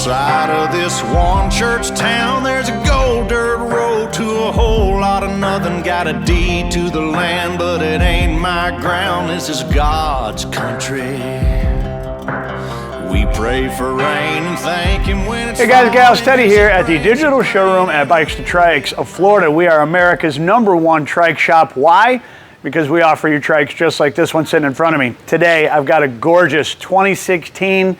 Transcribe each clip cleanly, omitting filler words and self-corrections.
Outside of this one church town, there's a gold dirt road to a whole lot of nothing. Got a deed to the land, but it ain't my ground. This is God's country. We pray for rain and thank Him when it's... Hey guys, gals, Teddy here at the digital showroom at Bikes to Trikes of Florida. We are America's #1 trike shop. Why? Because we offer you trikes just like this one sitting in front of me. Today, I've got a gorgeous 2016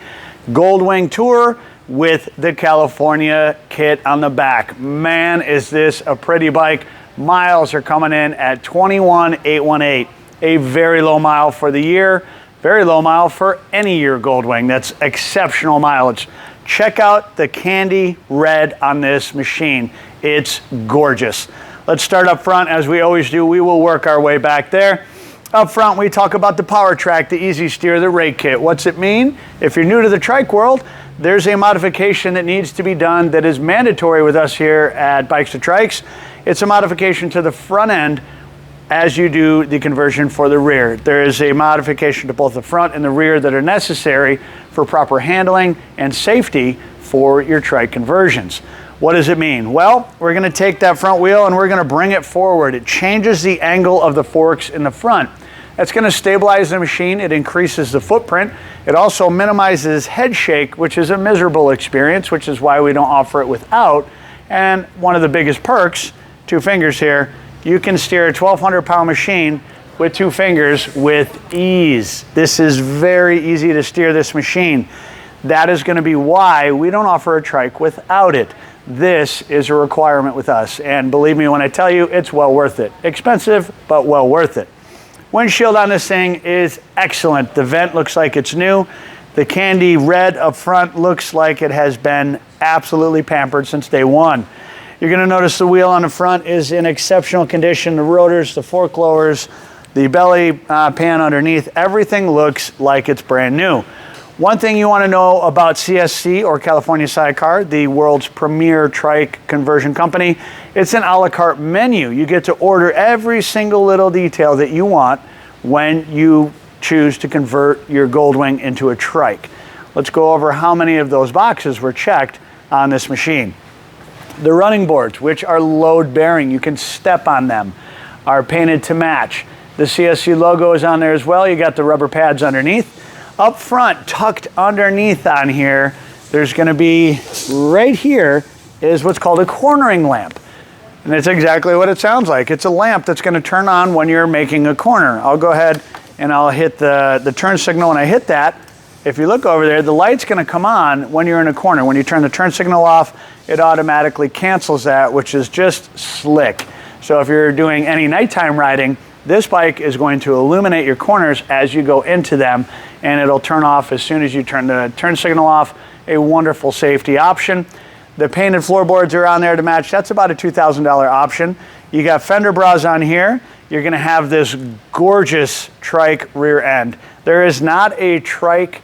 Goldwing Tour with the California kit on the back. Man, is this a pretty bike. Miles are coming in at 21,818. A very low mile for the year. Very low mile for any year Goldwing. That's exceptional mileage. Check out the candy red on this machine. It's gorgeous. Let's start up front as we always do. We will work our way back there. Up front, we talk about the Power Track, the Easy Steer, the rake kit. What's it mean? If you're new to the trike world, there's a modification that needs to be done that is mandatory with us here at Bikes to Trikes. It's a modification to the front end as you do the conversion for the rear. There is a modification to both the front and the rear that are necessary for proper handling and safety for your trike conversions. What does it mean? Well, we're gonna take that front wheel and we're gonna bring it forward. It changes the angle of the forks in the front. That's gonna stabilize the machine. It increases the footprint. It also minimizes head shake, which is a miserable experience, which is why we don't offer it without. And one of the biggest perks, 2 fingers here, you can steer a 1,200 pound machine with 2 fingers with ease. This is very easy to steer this machine. That is gonna be why we don't offer a trike without it. This is a requirement with us. And believe me when I tell you, it's well worth it. Expensive, but well worth it. Windshield on this thing is excellent. The vent looks like it's new. The candy red up front looks like it has been absolutely pampered since day one. You're gonna notice the wheel on the front is in exceptional condition. The rotors, the fork lowers, the belly pan underneath, everything looks like it's brand new. One thing you wanna know about CSC, or California Sidecar, the world's premier trike conversion company, it's an a la carte menu. You get to order every single little detail that you want when you choose to convert your Goldwing into a trike. Let's go over how many of those boxes were checked on this machine. The running boards, which are load bearing, you can step on them, are painted to match. The CSC logo is on there as well. You got the rubber pads underneath. Up front, tucked underneath on here, there's gonna be, right here, is what's called a cornering lamp. And it's exactly what it sounds like. It's a lamp that's gonna turn on when you're making a corner. I'll go ahead and I'll hit the turn signal. When I hit that, if you look over there, the light's gonna come on when you're in a corner. When you turn the turn signal off, it automatically cancels that, which is just slick. So if you're doing any nighttime riding, this bike is going to illuminate your corners as you go into them, and it'll turn off as soon as you turn the turn signal off. A wonderful safety option. The painted floorboards are on there to match. That's about a $2,000 option. You got fender bras on here. You're gonna have this gorgeous trike rear end. There is not a trike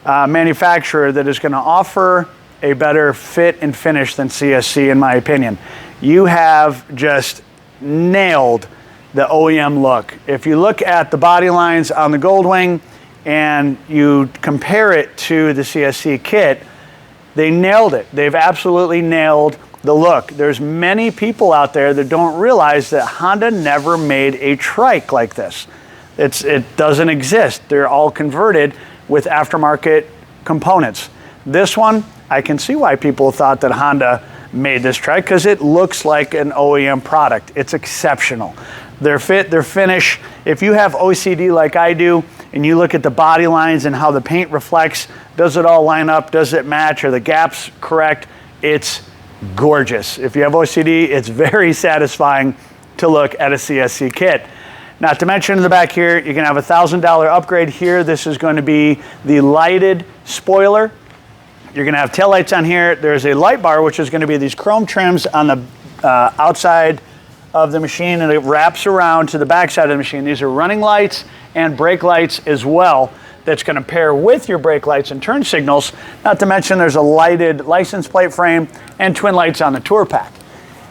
manufacturer that is gonna offer a better fit and finish than CSC, in my opinion. You have just nailed the OEM look. If you look at the body lines on the Goldwing and you compare it to the CSC kit, they nailed it. They've absolutely nailed the look. There's many people out there that don't realize that Honda never made a trike like this. It doesn't exist. They're all converted with aftermarket components. This one, I can see why people thought that Honda made this trike, because it looks like an OEM product. It's exceptional. Their fit, their finish. If you have OCD like I do, and you look at the body lines and how the paint reflects, does it all line up? Does it match? Are the gaps correct? It's gorgeous. If you have OCD, it's very satisfying to look at a CSC kit. Not to mention in the back here, you can have a $1,000 upgrade here. This is going to be the lighted spoiler. You're going to have taillights on here. There's a light bar, which is going to be these chrome trims on the outside of the machine, and it wraps around to the back side of the machine. These are running lights and brake lights as well. That's going to pair with your brake lights and turn signals. Not to mention there's a lighted license plate frame and twin lights on the tour pack.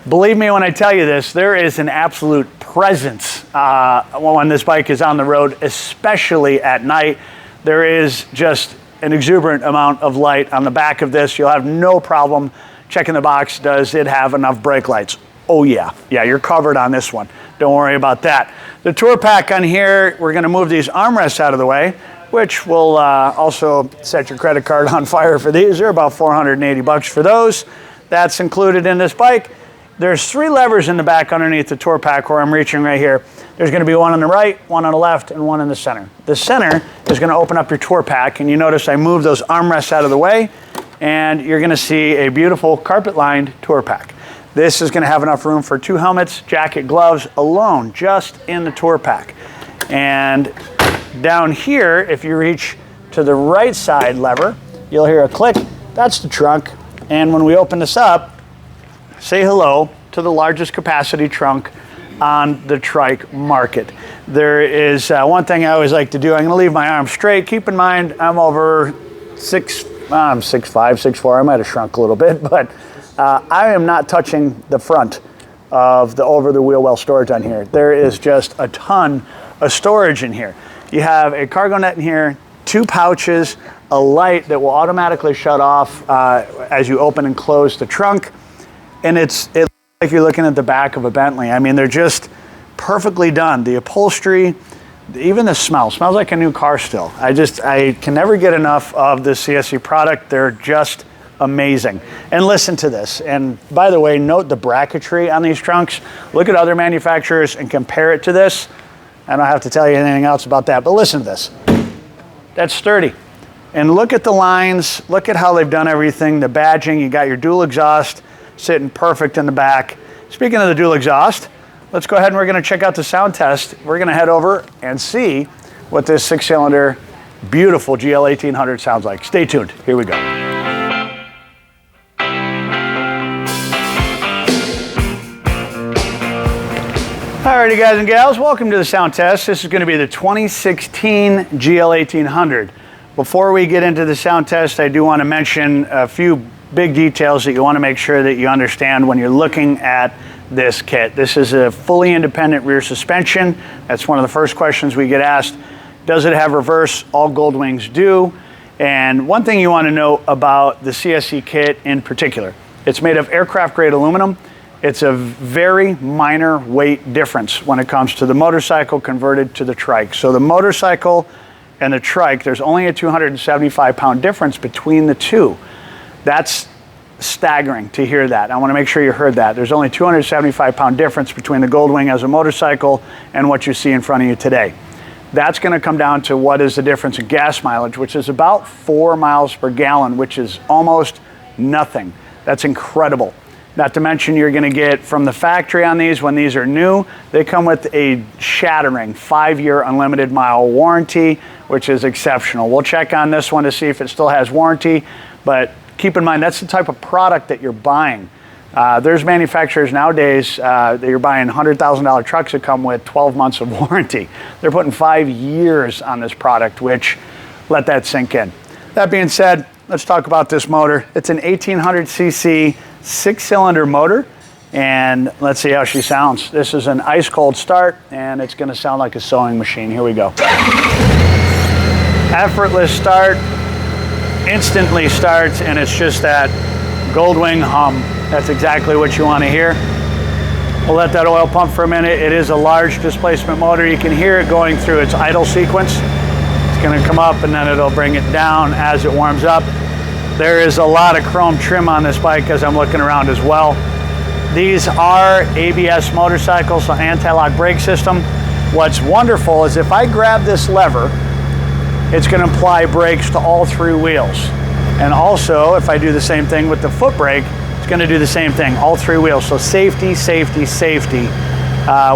Believe me when I tell you this, there is an absolute presence when this bike is on the road, especially at night. There is just an exuberant amount of light on the back of this. You'll have no problem checking the box. Does it have enough brake lights? Oh yeah, you're covered on this one. Don't worry about that. The tour pack on here, we're gonna move these armrests out of the way, which will also set your credit card on fire for these. They're about 480 bucks for those. That's included in this bike. There's 3 levers in the back underneath the tour pack where I'm reaching right here. There's gonna be one on the right, one on the left, and one in the center. The center is gonna open up your tour pack, and you notice I moved those armrests out of the way, and you're gonna see a beautiful carpet-lined tour pack. This is gonna have enough room for 2 helmets, jacket, gloves alone, just in the tour pack. And down here, if you reach to the right side lever, you'll hear a click. That's the trunk. And when we open this up, say hello to the largest capacity trunk on the trike market. There is one thing I always like to do. I'm gonna leave my arms straight. Keep in mind, I'm over 6'5", 6'4". I might have shrunk a little bit, but I am not touching the front of the over-the-wheel well storage on here. There is just a ton of storage in here. You have a cargo net in here, 2 pouches, a light that will automatically shut off as you open and close the trunk. And it's like you're looking at the back of a Bentley. I mean, they're just perfectly done. The upholstery, even the smell, smells like a new car still. I can never get enough of the CSC product. They're just amazing. And listen to this. And by the way, note the bracketry on these trunks. Look at other manufacturers and compare it to this. I don't have to tell you anything else about that, but listen to this. That's sturdy. And look at the lines. Look at how they've done everything. The badging, you got your dual exhaust sitting perfect in the back. Speaking of the dual exhaust, let's go ahead and we're gonna check out the sound test. We're gonna head over and see what this 6-cylinder, beautiful GL 1800 sounds like. Stay tuned, here we go. Alrighty guys and gals, welcome to the sound test. This is gonna be the 2016 GL 1800. Before we get into the sound test, I do wanna mention a few big details that you want to make sure that you understand when you're looking at this kit. This is a fully independent rear suspension. That's one of the first questions we get asked. Does it have reverse? All Goldwings do. And one thing you want to know about the CSC kit in particular, it's made of aircraft grade aluminum. It's a very minor weight difference when it comes to the motorcycle converted to the trike. So the motorcycle and the trike, there's only a 275 pound difference between the two. That's staggering to hear that. I want to make sure you heard that. There's only 275 pound difference between the Goldwing as a motorcycle and what you see in front of you today. That's going to come down to what is the difference in gas mileage, which is about 4 miles per gallon, which is almost nothing. That's incredible. Not to mention you're going to get from the factory on these, when these are new, they come with a shattering 5-year unlimited mile warranty, which is exceptional. We'll check on this one to see if it still has warranty, but keep in mind, that's the type of product that you're buying. There's manufacturers nowadays that you're buying $100,000 trucks that come with 12 months of warranty. They're putting 5 years on this product, which let that sink in. That being said, let's talk about this motor. It's an 1800cc 6-cylinder motor, and let's see how she sounds. This is an ice cold start, and it's gonna sound like a sewing machine. Here we go. Effortless start. Instantly starts, and it's just that Goldwing hum. That's exactly what you want to hear. We'll let that oil pump for a minute. It is a large displacement motor. You can hear it going through its idle sequence. It's going to come up and then it'll bring it down as it warms up. There is a lot of chrome trim on this bike as I'm looking around as well. These are ABS motorcycles, so anti-lock brake system. What's wonderful is if I grab this lever, it's going to apply brakes to all 3 wheels. And also, if I do the same thing with the foot brake, it's going to do the same thing, all 3 wheels. So safety, safety, safety.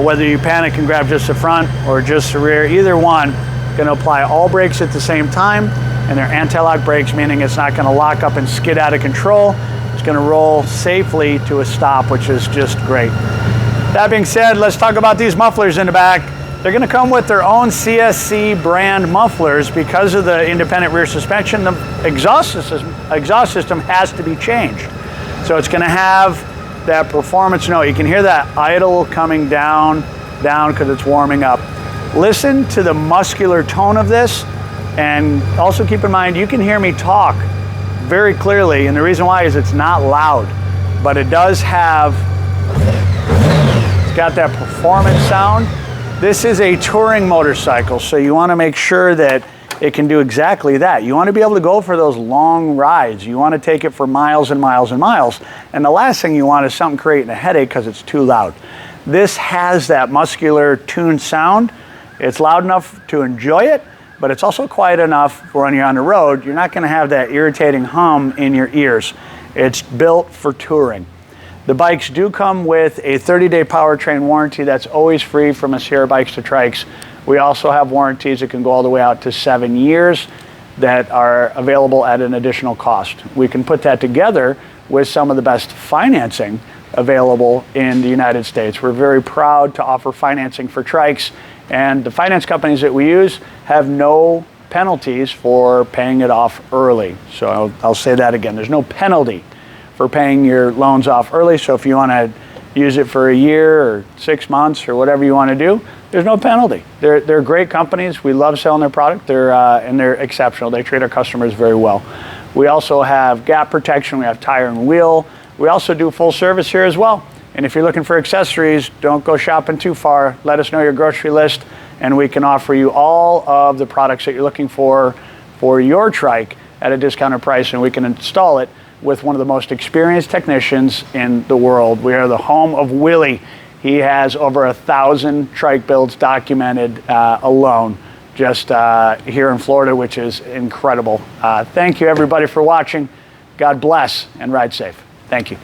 Whether you panic and grab just the front or just the rear, either one, going to apply all brakes at the same time. And they're anti-lock brakes, meaning it's not going to lock up and skid out of control. It's going to roll safely to a stop, which is just great. That being said, let's talk about these mufflers in the back. They're going to come with their own CSC brand mufflers because of the independent rear suspension. The exhaust system has to be changed. So it's going to have that performance note. You can hear that idle coming down because it's warming up. Listen to the muscular tone of this. And also keep in mind, you can hear me talk very clearly, and the reason why is it's not loud, but it does have, it's got that performance sound. This is a touring motorcycle, so you want to make sure that it can do exactly that. You want to be able to go for those long rides. You want to take it for miles and miles and miles. And the last thing you want is something creating a headache because it's too loud. This has that muscular tuned sound. It's loud enough to enjoy it, but it's also quiet enough for when you're on the road, you're not going to have that irritating hum in your ears. It's built for touring. The bikes do come with a 30-day powertrain warranty that's always free from us here at Bikes to Trikes. We also have warranties that can go all the way out to 7 years that are available at an additional cost. We can put that together with some of the best financing available in the United States. We're very proud to offer financing for trikes, and the finance companies that we use have no penalties for paying it off early. So I'll say that again. There's no penalty for paying your loans off early. So if you want to use it for a year or 6 months or whatever you want to do, there's no penalty. They're great companies. We love selling their product. And they're exceptional. They treat our customers very well. We also have gap protection. We have tire and wheel. We also do full service here as well. And if you're looking for accessories, don't go shopping too far. Let us know your grocery list, and we can offer you all of the products that you're looking for your trike at a discounted price, and we can install it with one of the most experienced technicians in the world. We are the home of Willie. He has over 1,000 trike builds documented alone just here in Florida, which is incredible. Thank you everybody for watching. God bless and ride safe. Thank you.